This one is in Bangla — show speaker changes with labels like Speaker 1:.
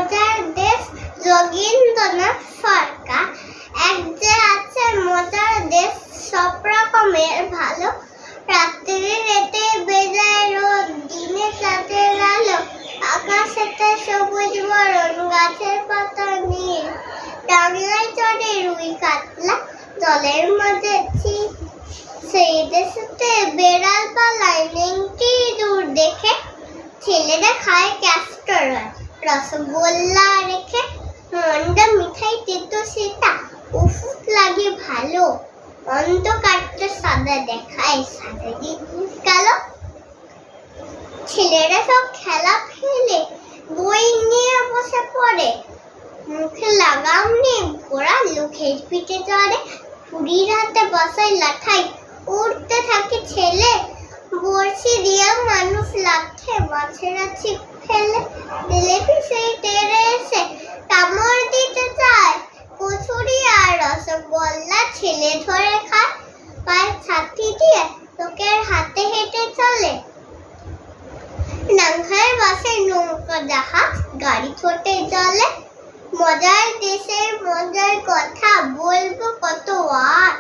Speaker 1: মজার দেশ যোগীন্দ্রনাথ সরকার। এক যে আছে মজার দেশ, সব রকমের ভালো। রাত্রি রেতে বেজায় রোদ, দিনে চাঁদের আলো। আকাশেতে সবুজ বরণ, গাছের পাতা নীল। ডাঙায় চড়ে রুই কাতলা, জলের মাঝে ছিপ। সেই দেশেতে বেড়াল পালায় নেংটি দূর দেখে। ছেলেরা খায় ক্যাস্টর রসগোল্লা রেখে। মন্ডা মিঠাই তেতো সেটা উফ লাগে ভালো। অন্ধকারটা সাদা দেখায়, সাদা জিনিস কালো। ছেলেরা সব খেলা ফেলে বই নিয়ে বসে পড়ে। মুখে লাগাম নেই, ঘোড়া লোকের পিঠে চড়ে। খুঁড়ির হাতে বসায় লাঠাই, উড়তে থাকে ছেলে। বড়শি দিয়ে মানুষ লাগছে, মাছেরা ছিপ ফেলে। জিলেপি সেই তেড়ে এসে কামড় দিতে চায়। কচুরি আর রসগোল্লা ছেলে ধরে খায়। পায়ে ছাতি দিয়ে লোকের হাতে হেঁটে চলে। ডাঙায় বসে নৌকা জাহাজ, গাড়ি ছোটে জলে। মজার দেশের মজার কথা বলবো কত আর।